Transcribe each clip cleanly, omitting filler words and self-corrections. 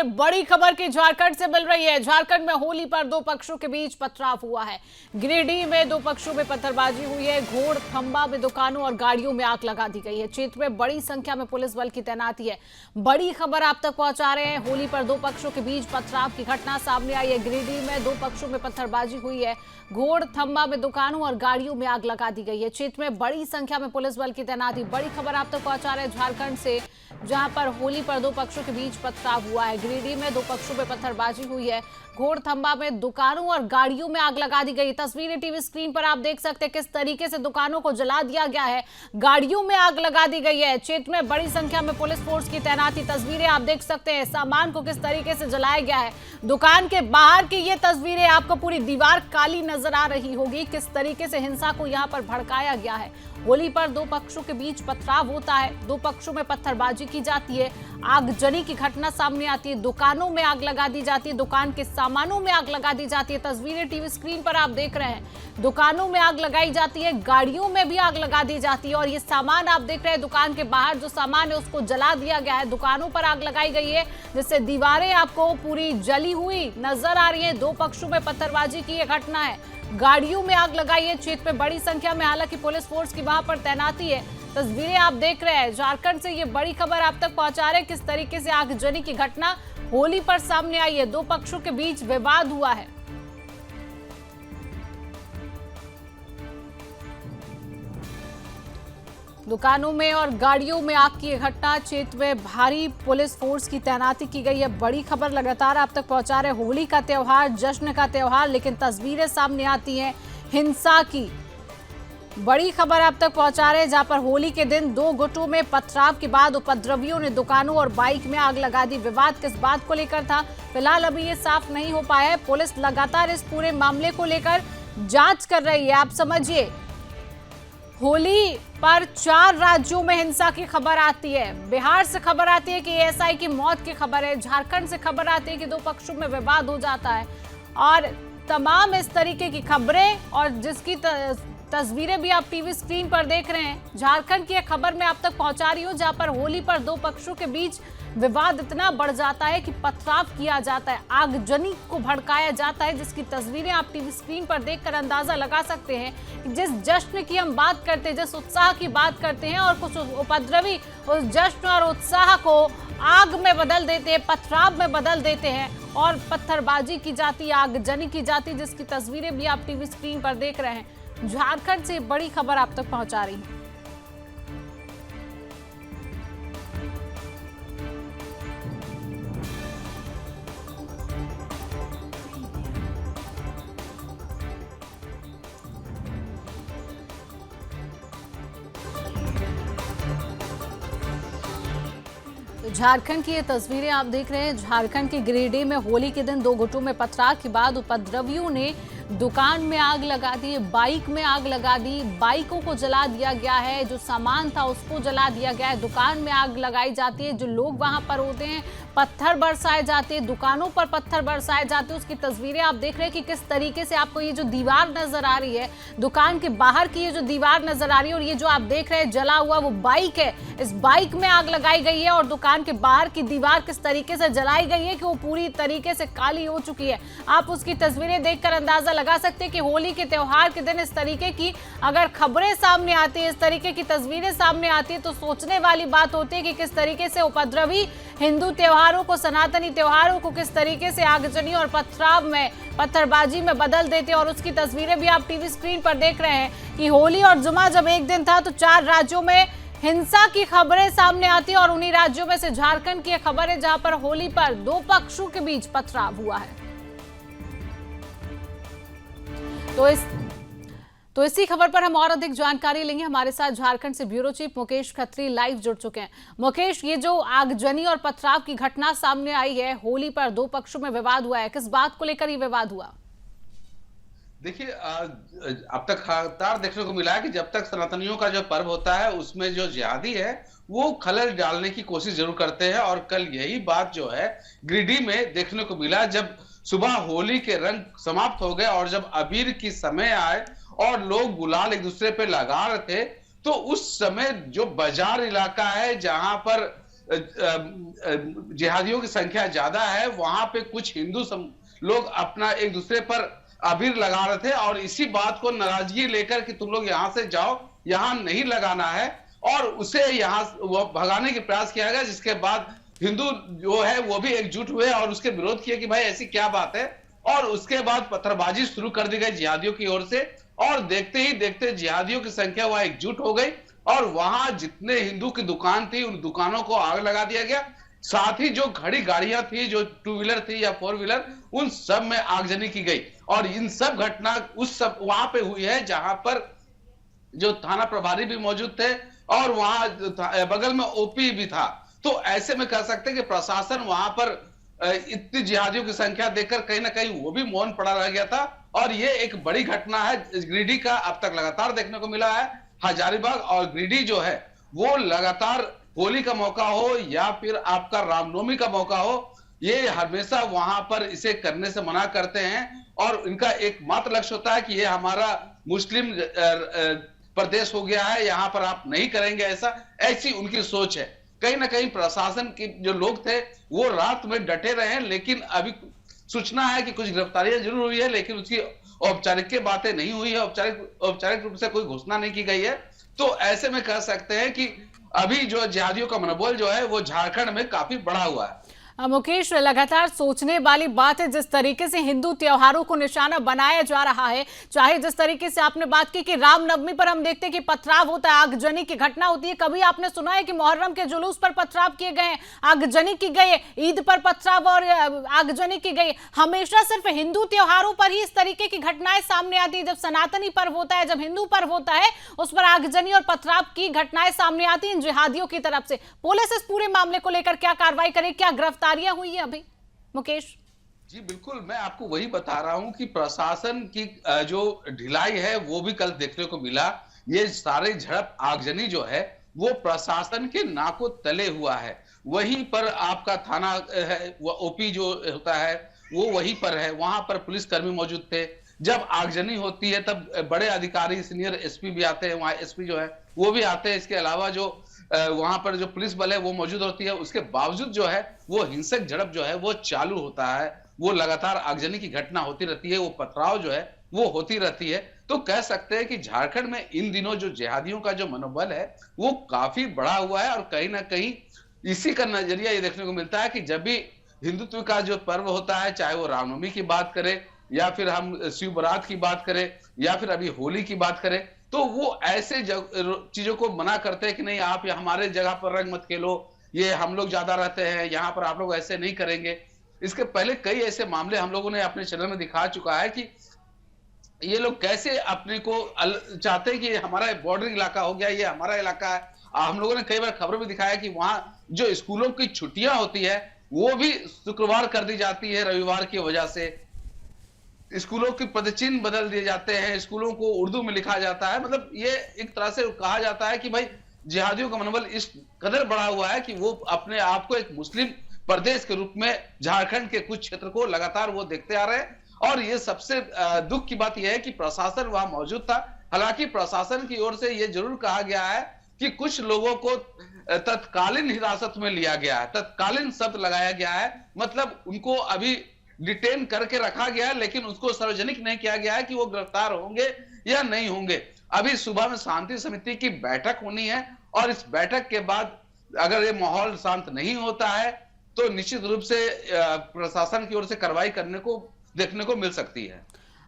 में बड़ी खबर की झारखंड से मिल रही है। झारखंड में होली पर दो पक्षों के बीच पथराव हुआ है। गिरिडीह में दो पक्षों में पत्थरबाजी हुई है। घोड़ खंबा में दुकानों और गाड़ियों में आग लगा दी गई है। क्षेत्र में बड़ी संख्या में पुलिस बल की तैनाती है। बड़ी खबर आप तक पहुंचा रहे हैं। होली पर दो पक्षों के बीच पथराव की घटना सामने आई है। गिरिडीह में दो पक्षों में पत्थरबाजी हुई है। घोड़ खंबा में दुकानों और गाड़ियों में आग लगा दी गई है। क्षेत्र में बड़ी संख्या में पुलिस बल की तैनाती। बड़ी खबर आप तक पहुंचा रहे हैं झारखंड से, जहां पर होली पर दो पक्षों के बीच पथराव हुआ है। गिरिडीह में दो पक्षों में पत्थरबाजी हुई है। घोड़ खंबा में दुकानों और गाड़ियों में आग लगा दी गई। तस्वीरें टीवी स्क्रीन पर आप देख सकते हैं किस तरीके से दुकानों को जला दिया गया है, गाड़ियों में आग लगा दी गई है। क्षेत्र में बड़ी संख्या में पुलिस फोर्स की तैनाती। तस्वीरें आप देख सकते हैं सामान को किस तरीके से जलाया गया है। दुकान के बाहर की ये तस्वीरें, आपको पूरी दीवार काली नजर आ रही होगी। किस तरीके से हिंसा को यहाँ पर भड़काया गया है। होली पर दो पक्षों के बीच पथराव होता है, दो पक्षों में पत्थरबाजी की जाती है, आगजनी की घटना सामने आती है, दुकानों में आग लगा दी जाती है, दुकान के सामानों में आग लगा दी जाती है। तस्वीरें टीवी स्क्रीन पर आप देख रहे हैं। दुकानों में आग लगाई जाती है, गाड़ियों में भी आग लगा दी जाती है और ये सामान आप देख रहे हैं, दुकान के बाहर जो सामान है उसको जला दिया गया है। दुकानों पर आग लगाई गई है, जिससे दीवारें आपको पूरी जली हुई नजर आ रही है। दो पक्षों में पत्थरबाजी की यह घटना है। गाड़ियों में आग लगाई है। क्षेत्र में बड़ी संख्या में हालांकि पुलिस फोर्स की वहां पर तैनाती है। तस्वीरें आप देख रहे हैं। झारखंड से ये बड़ी खबर आप तक पहुंचा रहे हैं किस तरीके से आगजनी की घटना होली पर सामने आई है। दो पक्षों के बीच विवाद हुआ है। दुकानों में और गाड़ियों में आग की घटना। क्षेत्र में भारी पुलिस फोर्स की तैनाती की गई है। बड़ी खबर लगातार आप तक पहुंचा रहे। होली का त्योहार, जश्न का त्योहार, लेकिन तस्वीरें सामने आती हैं हिंसा की। बड़ी खबर आप तक पहुंचा रहे हैं, जहां पर होली के दिन दो गुटों में पथराव के बाद उपद्रवियों ने दुकानों और बाइक में आग लगा दी। विवाद किस बात को लेकर था, फिलहाल अभी ये साफ नहीं हो पाया है। पुलिस लगातार इस पूरे मामले को लेकर जांच कर रही है। आप समझिए, होली पर 4 राज्यों में हिंसा की खबर आती है। बिहार से खबर आती है कि एएसआई की मौत की खबर है। झारखंड से खबर आती है कि दो पक्षों में विवाद हो जाता है और तमाम इस तरीके की खबरें और जिसकी तस्वीरें भी आप टीवी स्क्रीन पर देख रहे हैं। झारखंड की एक खबर मैं आप तक पहुंचा रही हूं, जहां पर होली पर दो पक्षों के बीच विवाद इतना बढ़ जाता है कि पथराव किया जाता है, आगजनी को भड़काया जाता है, जिसकी तस्वीरें आप टीवी स्क्रीन पर देखकर अंदाजा लगा सकते हैं कि जिस जश्न की हम बात करते हैं, जिस उत्साह की बात करते हैं, और कुछ उपद्रवी उस जश्न और उत्साह को आग में बदल देते हैं, पथराव में बदल देते हैं और पत्थरबाजी की जाती है, आगजनी की जाती है, जिसकी तस्वीरें भी आप टीवी स्क्रीन पर देख रहे हैं। झारखंड से बड़ी खबर आप तक पहुंचा रही है। झारखंड की ये तस्वीरें आप देख रहे हैं। झारखंड के गिरिडीह में होली के दिन दो गुटों में पथराव के बाद उपद्रवियों ने दुकान में आग लगा दी, बाइक में आग लगा दी, बाइकों को जला दिया गया है, जो सामान था उसको जला दिया गया है, दुकान में आग लगाई जाती है, जो लोग वहां पर होते हैं पत्थर बरसाए जाते हैं, दुकानों पर पत्थर बरसाए जाते हैं। उसकी तस्वीरें आप देख रहे हैं कि किस तरीके से आपको ये जो दीवार नजर आ रही है, दुकान के बाहर की ये जो दीवार नजर आ रही है, और ये जो आप देख रहे हैं जला हुआ वो बाइक है, इस बाइक में आग लगाई गई है और दुकान के बाहर की दीवार किस तरीके से जलाई गई है कि वो पूरी तरीके से काली हो चुकी है। आप उसकी तस्वीरें देखकर अंदाजा लगा सकते हैं कि होली के त्योहार के दिन इस तरीके की अगर खबरें सामने आती है, इस तरीके की तस्वीरें सामने आती है, तो सोचने वाली बात होती है कि किस तरीके से उपद्रवी हिंदू त्योहारों को, सनातनी त्योहारों को किस तरीके से आगजनी और पथराव में, पत्थरबाजी में बदल देते हैं। और उसकी तस्वीरें भी आप टीवी स्क्रीन पर देख रहे हैं कि होली और जुमा जब एक दिन था तो 4 राज्यों में हिंसा की खबरें सामने आती है और उन्हीं राज्यों में से झारखंड की खबर है, जहां पर होली पर दो पक्षों के बीच पथराव हुआ है। तो इसी खबर पर हम और अधिक जानकारी लेंगे। हमारे साथ झारखंड से bureau chief Mukesh Khatri live जुड़ चुके हैं। मुकेश, ये जो आगजनी और पथराव की घटना सामने आई है, होली पर दो पक्षों में विवाद हुआ है, किस बात को लेकर ये विवाद हुआ? देखिए, अब तक लगातार देखने को मिला है कि जब तक सनातनियों का जो पर्व होता है उसमें जो जिहादी है वो खलल डालने की कोशिश जरूर करते हैं। और कल यही बात जो है गिरिडीह में देखने को मिला, जब सुबह होली के रंग समाप्त हो गए और जब अबीर की समय आए और लोग गुलाल एक दूसरे पे लगा रहे थे, तो उस समय जो बाजार इलाका है जहां पर जिहादियों की संख्या ज्यादा है, वहां पे कुछ लोग अपना एक दूसरे पर अबीर लगा रहे थे और इसी बात को नाराजगी लेकर कि तुम लोग यहां से जाओ, यहां नहीं लगाना है, और उसे यहां वो भगाने के प्रयास किया गया, जिसके बाद हिंदू जो है वो भी एकजुट हुए और उसके विरोध किए कि भाई ऐसी क्या बात है, और उसके बाद पत्थरबाजी शुरू कर दी गई जिहादियों की ओर से, और देखते ही देखते जिहादियों की संख्या वहां एकजुट हो गई और वहां जितने हिंदू की दुकान थी उन दुकानों को आग लगा दिया गया। साथ ही जो खड़ी गाड़ियां थी, जो टू व्हीलर थी या फोर व्हीलर, उन सब में आगजनी की गई। और इन सब घटना उस सब वहां पे हुई है जहां पर जो थाना प्रभारी भी मौजूद थे और वहां बगल में ओपी भी था। तो ऐसे में कह सकते हैं कि प्रशासन वहां पर इतनी जिहादियों की संख्या देखकर कहीं ना कहीं वो भी मौन पड़ा रह गया था। और ये एक बड़ी घटना है गिरिडीह का, अब तक लगातार देखने को मिला है। हजारीबाग और गिरिडीह जो है वो लगातार होली का मौका हो या फिर आपका रामनवमी का मौका हो, ये हमेशा वहां पर इसे करने से मना करते हैं और इनका एकमात्र लक्ष्य होता है कि ये हमारा मुस्लिम प्रदेश हो गया है, यहां पर आप नहीं करेंगे ऐसा, ऐसी उनकी सोच है। कहीं ना कहीं प्रशासन के जो लोग थे वो रात में डटे रहे, लेकिन अभी सूचना है कि कुछ गिरफ्तारियां जरूर हुई है, लेकिन उसकी औपचारिक बातें नहीं हुई है, औपचारिक रूप से कोई घोषणा नहीं की गई है। तो ऐसे में कह सकते हैं कि अभी जो जिहादियों का मनोबल जो है वो झारखंड में काफी बढ़ा हुआ है। मुकेश, लगातार सोचने वाली बात है जिस तरीके से हिंदू त्योहारों को निशाना बनाया जा रहा है। चाहे जिस तरीके से आपने बात की कि रामनवमी पर हम देखते हैं कि पथराव होता है, आगजनी की घटना होती है। कभी आपने सुना है कि मुहर्रम के जुलूस पर पथराव किए गए, आगजनी की गई, ईद पर पथराव और आगजनी की गई? हमेशा सिर्फ हिंदू त्योहारों पर ही इस तरीके की घटनाएं सामने आती है। जब सनातनी पर्व होता है, जब हिंदू पर्व होता है, उस पर आगजनी और पथराव की घटनाएं सामने आती हैं जिहादियों की तरफ से। पुलिस इस पूरे मामले को लेकर क्या कार्रवाई करे, क्या गिरफ्तारियां हुई है अभी? मुकेश जी बिल्कुल, मैं आपको वही बता रहा हूं कि प्रशासन की जो ढिलाई है वो भी कल देखने को मिला। ये सारे झड़प आगजनी जो है वो प्रशासन के नाकों तले हुआ है। वहीं पर आपका थाना है, वो ओपी जो होता है वो वहीं पर है, वहां पर पुलिस कर्मी मौजूद थे। जब आगजनी होती है तब बड़े अधिकारी, सीनियर एसपी भी आते हैं, वहां एसपी जो है वो भी आते हैं। इसके अलावा जो वहां पर जो पुलिस बल है वो मौजूद होती है। उसके बावजूद जो है वो हिंसक झड़प जो है वो चालू होता है, वो लगातार आगजनी की घटना होती रहती है, वो पथराव जो है वो होती रहती है। तो कह सकते हैं कि झारखंड में इन दिनों जो जिहादियों का जो मनोबल है वो काफी बढ़ा हुआ है। और कहीं ना कहीं इसी का नजरिया ये देखने को मिलता है कि जब भी हिंदुत्व का जो पर्व होता है, चाहे वो रामनवमी की बात करें या फिर हम शिव बारात की बात करें या फिर अभी होली की बात करें, तो वो ऐसे चीजों को मना करते हैं कि नहीं, आप हमारे जगह पर रंग मत खेलो, ये हम लोग ज्यादा रहते हैं, यहाँ पर आप लोग ऐसे नहीं करेंगे। इसके पहले कई ऐसे मामले हम लोगों ने अपने चैनल में दिखा चुका है कि ये लोग कैसे अपने को चाहते हैं कि हमारा बॉर्डर इलाका हो गया, ये हमारा इलाका है। हम लोगों ने कई बार खबर में दिखाया कि वहां जो स्कूलों की छुट्टियां होती है वो भी शुक्रवार कर दी जाती है रविवार की वजह से। स्कूलों के पदचिन्ह बदल दिए जाते हैं, स्कूलों को उर्दू में लिखा जाता है। मतलब ये एक तरह से कहा जाता है कि भाई जिहादियों का मनोबल इस कदर बढ़ा हुआ है कि वो अपने आप को एक मुस्लिम प्रदेश के रूप में झारखंड के कुछ क्षेत्र को लगातार वो देखते आ रहे हैं। और ये सबसे दुख की बात यह है कि प्रशासन वहां मौजूद था। हालांकि प्रशासन की ओर से ये जरूर कहा गया है कि कुछ लोगों को तत्कालीन हिरासत में लिया गया है, तत्कालीन शब्द लगाया गया है, मतलब उनको अभी डिटेन करके रखा गया है, लेकिन उसको सार्वजनिक नहीं किया गया है कि वो गिरफ्तार होंगे या नहीं होंगे। अभी सुबह में शांति समिति की बैठक होनी है और इस बैठक के बाद अगर ये माहौल शांत नहीं होता है तो निश्चित रूप से प्रशासन की ओर से कार्रवाई करने को देखने को मिल सकती है।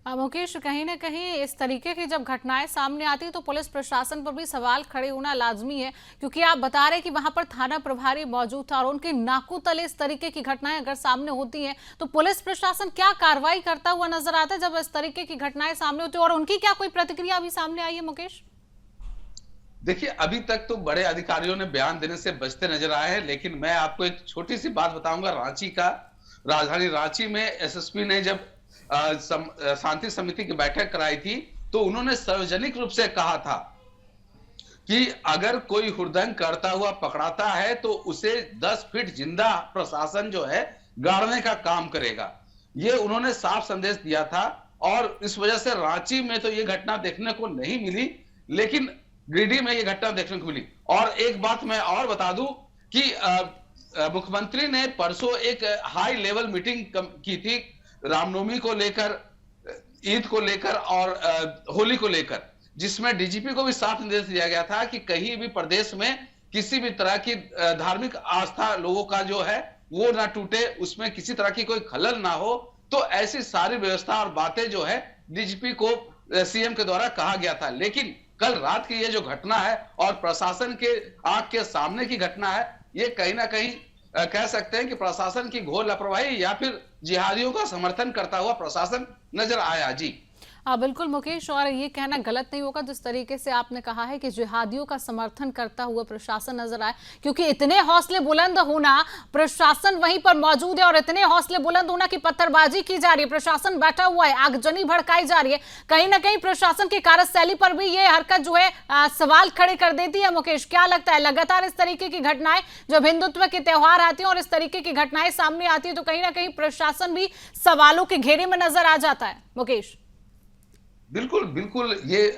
मुकेश, कहीं ना कहीं इस तरीके की जब घटनाएं सामने आती है तो पुलिस प्रशासन पर भी सवाल खड़े होना लाजमी है, क्योंकि आप बता रहे हैं कि वहां पर थाना प्रभारी मौजूद था और उनके नाकों तले इस तरीके की घटनाएं अगर सामने होती हैं तो पुलिस प्रशासन क्या कार्रवाई करता हुआ नजर आता है जब इस तरीके की घटनाएं सामने होती है, और उनकी क्या कोई प्रतिक्रिया अभी सामने आई है? मुकेश देखिए, अभी तक तो बड़े अधिकारियों ने बयान देने से बचते नजर आए हैं, लेकिन मैं आपको एक छोटी सी बात बताऊंगा रांची का। राजधानी रांची में एसएसपी ने जब शांति समिति की बैठक कराई थी तो उन्होंने सार्वजनिक रूप से कहा था कि अगर कोई हुड़दंग करता हुआ पकड़ाता है तो उसे 10 फीट जिंदा प्रशासन जो है गाड़ने का काम करेगा। ये उन्होंने साफ संदेश दिया था और इस वजह से रांची में तो ये घटना देखने को नहीं मिली, लेकिन गिरिडीह में ये घटना देखने को मिली। और एक बात मैं और बता दूं कि मुख्यमंत्री ने परसों एक हाई लेवल मीटिंग की थी रामनवमी को लेकर, ईद को लेकर और होली को लेकर, जिसमें डीजीपी को भी साफ निर्देश दिया गया था कि कहीं भी प्रदेश में किसी भी तरह की धार्मिक आस्था लोगों का जो है वो ना टूटे, उसमें किसी तरह की कोई खलल ना हो। तो ऐसी सारी व्यवस्था और बातें जो है डीजीपी को सीएम के द्वारा कहा गया था। लेकिन कल रात की ये जो घटना है और प्रशासन के आंख के सामने की घटना है, ये कहीं ना कहीं कह सकते हैं कि प्रशासन की घोर लापरवाही या फिर जिहादियों का समर्थन करता हुआ प्रशासन नजर आया। जी हाँ बिल्कुल मुकेश, और ये कहना गलत नहीं होगा जिस तरीके से आपने कहा है कि जिहादियों का समर्थन करता हुआ प्रशासन नजर आए, क्योंकि इतने हौसले बुलंद होना, प्रशासन वहीं पर मौजूद है और इतने हौसले बुलंद होना कि पत्थरबाजी की जा रही है, प्रशासन बैठा हुआ है, आगजनी भड़काई जा रही है, कहीं ना कहीं प्रशासन की कार्यशैली पर भी ये हरकत जो है सवाल खड़े कर देती है। मुकेश, क्या लगता है लगातार इस तरीके की घटनाएं जब हिंदुत्व के त्योहार आते हैं और इस तरीके की घटनाएं सामने आती है तो कहीं ना कहीं प्रशासन भी सवालों के घेरे में नजर आ जाता है? मुकेश बिल्कुल बिल्कुल, ये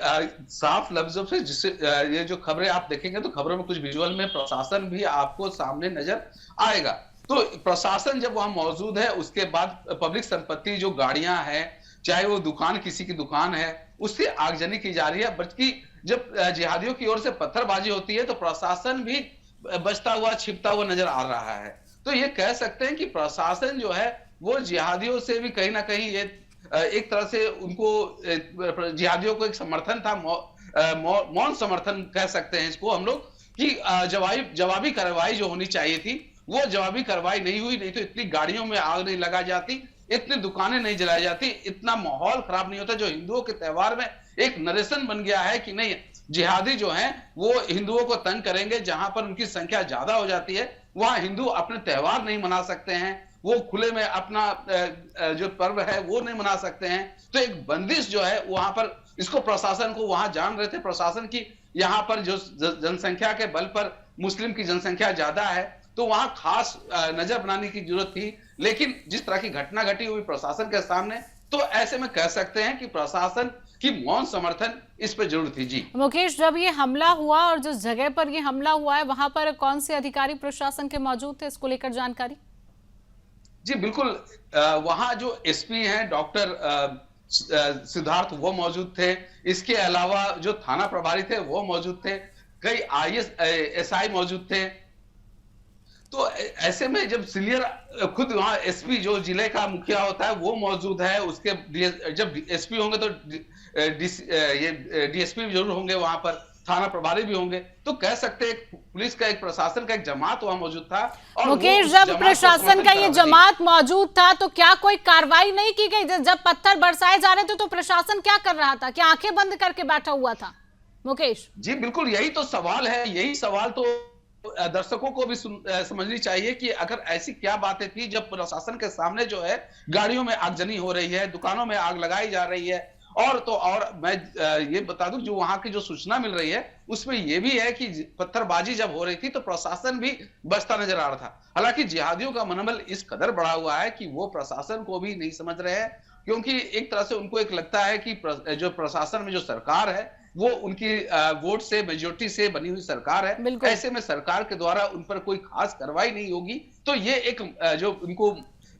साफ लफ्जों से जिससे ये जो खबरें आप देखेंगे तो खबरों में कुछ विजुअल में प्रशासन भी आपको सामने नजर आएगा। तो प्रशासन जब वहां मौजूद है, उसके बाद पब्लिक संपत्ति जो गाड़ियां हैं, चाहे वो दुकान किसी की दुकान है, उससे आगजनी की जा रही है। बल्कि जब जिहादियों की ओर से पत्थरबाजी होती है तो प्रशासन भी बचता हुआ छिपता हुआ नजर आ रहा है। तो ये कह सकते हैं कि प्रशासन जो है वो जिहादियों से भी कहीं ना कहीं ये एक तरह से उनको जिहादियों को एक समर्थन था, मौन समर्थन कह सकते हैं इसको हम लोग, कि जवाबी कार्रवाई जो होनी चाहिए थी वो जवाबी कार्रवाई नहीं हुई। नहीं तो इतनी गाड़ियों में आग नहीं लगा जाती, इतनी दुकानें नहीं जलाई जाती, इतना माहौल खराब नहीं होता। जो हिंदुओं के त्योहार में एक नरेशन बन गया है कि नहीं, जिहादी जो हैं वो हिंदुओं को तंग करेंगे, जहां पर उनकी संख्या ज्यादा हो जाती है वहां हिंदू अपने त्योहार नहीं मना सकते हैं, वो खुले में अपना जो पर्व है वो नहीं मना सकते हैं। तो एक बंदिश जो है वहां पर, इसको प्रशासन को वहां जान रहे थे प्रशासन की यहाँ पर जो जनसंख्या के बल पर मुस्लिम की जनसंख्या ज्यादा है तो वहां खास नजर बनाने की जरूरत थी। लेकिन जिस तरह की घटना घटी हुई प्रशासन के सामने, तो ऐसे में कह सकते हैं कि प्रशासन की मौन समर्थन इस पर जरूर थी। जी मुकेश, जब ये हमला हुआ और जिस जगह पर ये हमला हुआ है वहां पर कौन से अधिकारी प्रशासन के मौजूद थे, इसको लेकर जानकारी? जी बिल्कुल, वहां जो एसपी हैं डॉक्टर सिद्धार्थ वो मौजूद थे। इसके अलावा जो थाना प्रभारी थे वो मौजूद थे, कई एसआई मौजूद थे। तो ऐसे में जब सीनियर खुद वहां एसपी जो जिले का मुखिया होता है वो मौजूद है, उसके जब एसपी होंगे तो ये डीएसपी भी जरूर होंगे वहां पर, थाना प्रभारी भी होंगे। तो कह सकते हैं पुलिस का एक प्रशासन का एक जमात वहां मौजूद था। और मुकेश, जब प्रशासन का ये जमात मौजूद था तो क्या कोई कार्रवाई नहीं की गई? जब पत्थर बरसाए जा रहे थे तो प्रशासन क्या कर रहा था? क्या आंखें बंद करके बैठा हुआ था? मुकेश जी बिल्कुल, यही तो सवाल है, यही सवाल तो दर्शकों को भी समझनी चाहिए कि अगर ऐसी क्या बातें थी जब प्रशासन के सामने जो है गाड़ियों में आगजनी हो रही है, दुकानों में आग लगाई जा रही है। और मैं ये बता दूं, जो वहां की जो सूचना मिल रही है उसमें ये भी है कि पत्थरबाजी जब हो रही थी तो प्रशासन भी बचता नजर आ रहा था। हालांकि जिहादियों का मनोबल इस कदर बढ़ा हुआ है कि वो प्रशासन को भी नहीं समझ रहे हैं, क्योंकि एक तरह से उनको एक लगता है कि जो प्रशासन में जो सरकार है वो उनकी वोट से, मेजोरिटी से बनी हुई सरकार है। ऐसे में सरकार के द्वारा उन पर कोई खास कार्रवाई नहीं होगी। तो ये एक जो उनको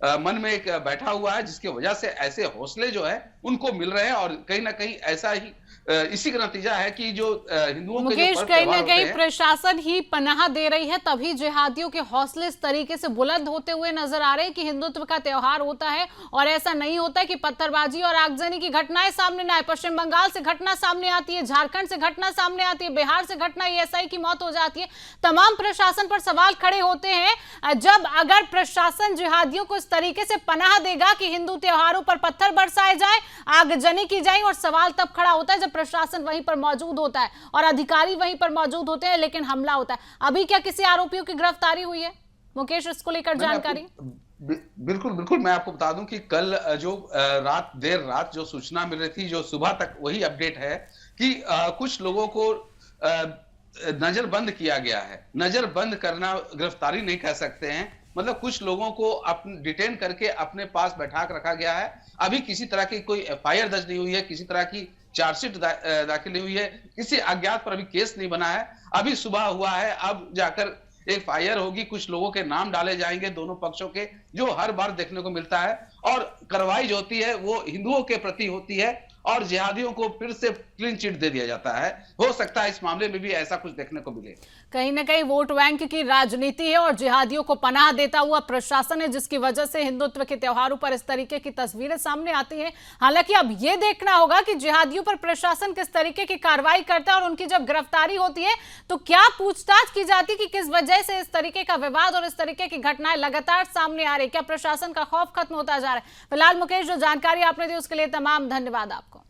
मन में एक बैठा हुआ है, जिसकी वजह से ऐसे हौसले जो है उनको मिल रहे हैं। और कहीं ना कहीं ऐसा ही इसी का नतीजा है कि जो हिंदुओं के मुकेश, कहीं ना कहीं प्रशासन ही पनाह दे रही है, तभी जिहादियों के हौसले इस तरीके से बुलंद होते हुए नजर आ रहे हैं कि हिंदुत्व का त्योहार होता है और ऐसा नहीं होता है कि पत्थरबाजी और आगजनी की घटनाएं सामने न आए। पश्चिम बंगाल से घटना सामने आती है, झारखंड से घटना सामने आती है, बिहार से घटना एएसआई की मौत हो जाती है। तमाम प्रशासन पर सवाल खड़े होते हैं। जब अगर प्रशासन जिहादियों को इस तरीके से पनाह देगा कि हिंदू त्योहारों पर पत्थर बरसाए जाए, आगजनी की जाए, और सवाल तब खड़ा होता है जब प्रशासन वहीं पर मौजूद होता है और अधिकारी वहीं पर मौजूद होते हैं, लेकिन हमला होता है। अभी क्या किसी आरोपियों की गिरफ्तारी हुई है मुकेश, इसको लेकर जानकारी? बिल्कुल बिल्कुल, मैं आपको बता दूं कि कल जो देर रात जो सूचना मिल रही थी, जो सुबह तक वही अपडेट है कि कुछ लोगों को नजरबंद किया गया है। नजरबंद करना गिरफ्तारी नहीं कह सकते हैं, मतलब कुछ लोगों को डिटेन करके अपने पास बैठा कर रखा गया है। अभी किसी तरह की कोई एफआईआर दर्ज नहीं हुई है, किसी तरह की चार्जशीट दाखिल नहीं हुई है, किसी अज्ञात पर अभी केस नहीं बना है। अभी सुबह हुआ है, अब जाकर एफआईआर होगी, कुछ लोगों के नाम डाले जाएंगे दोनों पक्षों के, जो हर बार देखने को मिलता है। और कार्रवाई जो होती है वो हिंदुओं के प्रति होती है और जिहादियों को फिर से क्लीन चिट दे दिया जाता है। हो सकता है इस मामले में भी ऐसा कुछ देखने को मिले। कहीं ना कहीं वोट बैंक की राजनीति है और जिहादियों को पनाह देता हुआ प्रशासन है, जिसकी वजह से हिंदुत्व के त्योहारों पर इस तरीके की तस्वीरें सामने आती हैं। हालांकि अब यह देखना होगा कि जिहादियों पर प्रशासन किस तरीके की कार्रवाई करता है और उनकी जब गिरफ्तारी होती है तो क्या पूछताछ की जाती है कि किस वजह से इस तरीके का विवाद और इस तरीके की घटनाएं लगातार सामने आ रही, क्या प्रशासन का खौफ खत्म होता जा रहा है। फिलहाल मुकेश, जो जानकारी आपने दी उसके लिए तमाम धन्यवाद आपको।